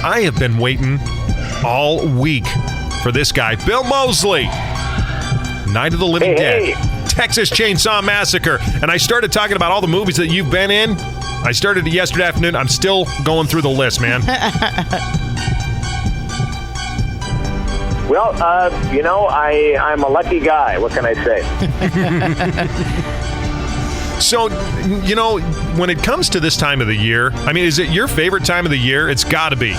I have been waiting all week for this guy, Bill Moseley. Night of the Living Dead. Texas Chainsaw Massacre. And I started talking about all the movies that you've been in. I started it yesterday afternoon. I'm still going through the list, man. Well, I'm a lucky guy. What can I say? So, when it comes to this time of the year, I mean, is it your favorite time of the year? It's got to be.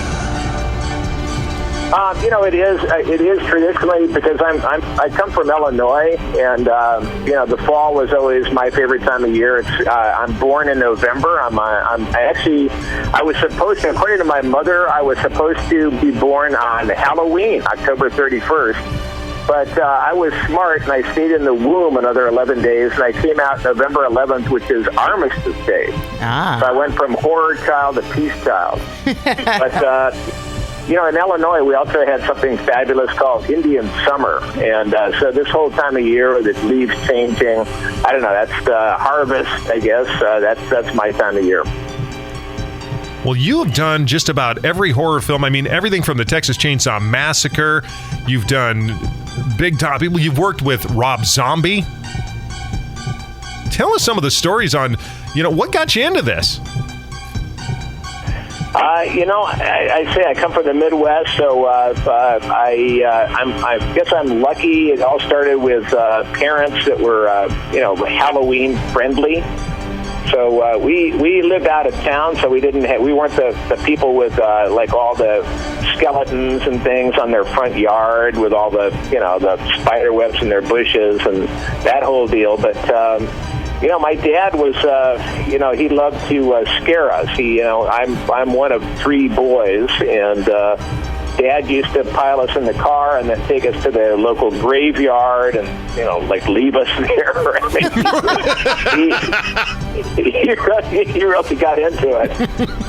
It is traditionally because I come from Illinois, and the fall was always my favorite time of year. I'm born in November. I was supposed to, according to my mother, I was supposed to be born on Halloween, October 31st. But I was smart, and I stayed in the womb another 11 days, and I came out November 11th, which is Armistice Day. So I went from horror child to peace child. But in Illinois, we also had something fabulous called Indian Summer. And so this whole time of year, the leaves changing, I don't know, that's the harvest, I guess. That's my time of year. Well, you have done just about every horror film. I mean, everything from the Texas Chainsaw Massacre. You've done big time people. You've worked with Rob Zombie. Tell us some of the stories on, what got you into this? I say I come from the Midwest, so I guess I'm lucky. It all started with parents that were, Halloween friendly. So we lived out of town, so we weren't the people with like all the skeletons and things on their front yard with all the the spider webs in their bushes and that whole deal. But my dad was, he loved to scare us. I'm one of three boys, and Dad used to pile us in the car and then take us to the local graveyard and, leave us there. He really got into it.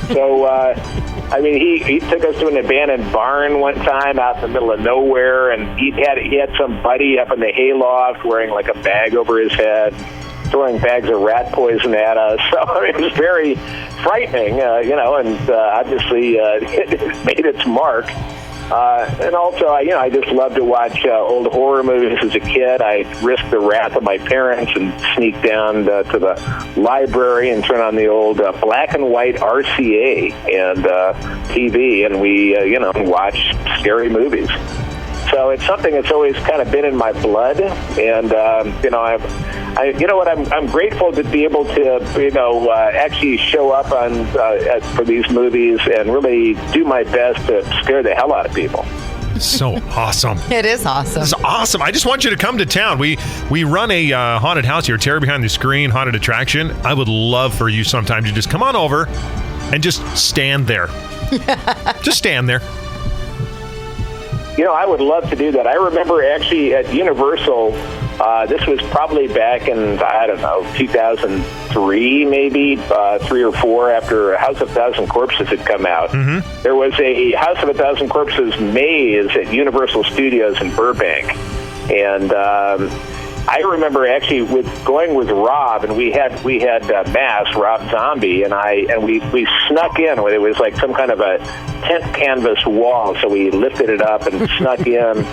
So, he took us to an abandoned barn one time out in the middle of nowhere, and he had some buddy up in the hayloft wearing like a bag over his head, throwing bags of rat poison at us. So it was very frightening, and obviously it made its mark. And also, I just loved to watch old horror movies as a kid. I risked the wrath of my parents and sneak down to the library and turn on the old black and white RCA and TV, and we, watch scary movies. So it's something that's always kind of been in my blood, and I'm grateful to be able to actually show up on for these movies and really do my best to scare the hell out of people. So awesome. It is awesome. It's awesome. I just want you to come to town. We run a haunted house here, Terror Behind the Screen haunted attraction. I would love for you sometime to just come on over and just stand there. Just stand there. I would love to do that. I remember actually at Universal, this was probably back in, 2003, maybe, 3 or 4, after House of a Thousand Corpses had come out. Mm-hmm. There was a House of a Thousand Corpses maze at Universal Studios in Burbank. And I remember actually going with Rob, and we had Mass, Rob Zombie, and we snuck in. It was like some kind of a tent canvas wall, so we lifted it up and snuck in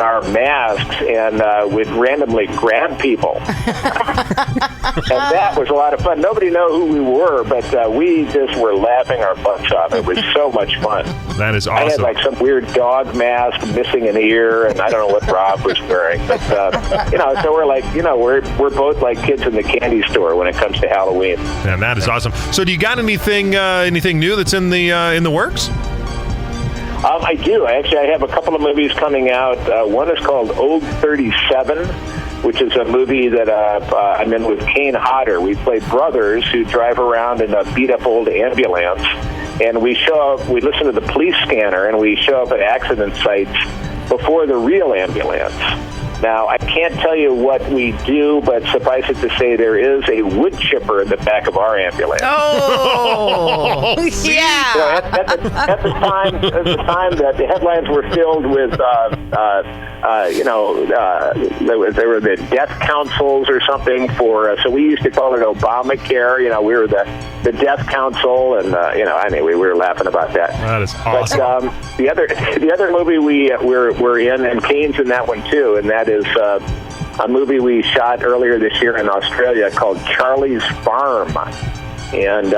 our masks and would randomly grab people. And that was a lot of fun. Nobody knew who we were, but we just were laughing our butts off. It was so much fun. That is awesome. I had like some weird dog mask, missing an ear, and I don't know what Rob was wearing. But so we're like, we're both like kids in the candy store when it comes to Halloween. And that is awesome. So, do you got anything new that's in the works? I do. I have a couple of movies coming out. One is called Old 37, which is a movie that I'm in with Kane Hodder. We play brothers who drive around in a beat-up old ambulance, and we listen to the police scanner, and we show up at accident sites before the real ambulance. Now, I can't tell you what we do, but suffice it to say there is a wood chipper in the back of our ambulance. Oh, yeah. At the time that the headlines were filled with, there were the death councils or something for. So we used to call it Obamacare. We were the death council, and anyway, we were laughing about that. That is awesome. But the other movie we're in, and Kane's in that one too, and that is a movie we shot earlier this year in Australia called Charlie's Farm. And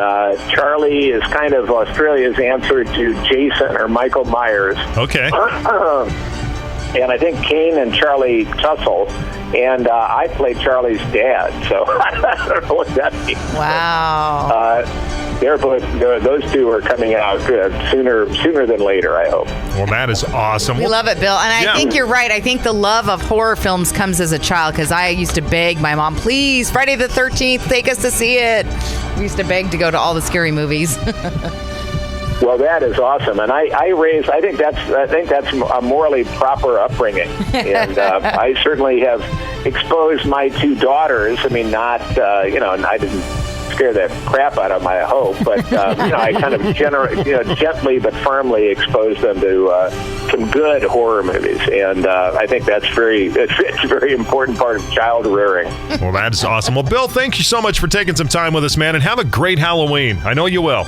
Charlie is kind of Australia's answer to Jason or Michael Myers. Okay. And I think Kane and Charlie tussle, and I play Charlie's dad, so I don't know what that means. Wow. Those two are coming out sooner than later, I hope. Well, that is awesome. We love it, Bill. And I think you're right. I think the love of horror films comes as a child, because I used to beg my mom, please, Friday the 13th, take us to see it. We used to beg to go to all the scary movies. Well, that is awesome, and I think that's a morally proper upbringing, and I certainly have exposed my two daughters. I mean, not I didn't scare the crap out of them, I hope, but I kind of gently but firmly exposed them to some good horror movies, and I think it's a very important part of child rearing. Well, that is awesome. Well, Bill, thank you so much for taking some time with us, man, and have a great Halloween. I know you will.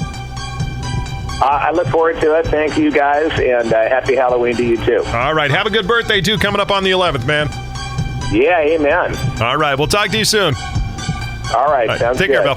I look forward to it. Thank you, guys, and happy Halloween to you, too. All right. Have a good birthday, too, coming up on the 11th, man. Yeah, amen. All right. We'll talk to you soon. All right. Sounds Take good. care, Bill.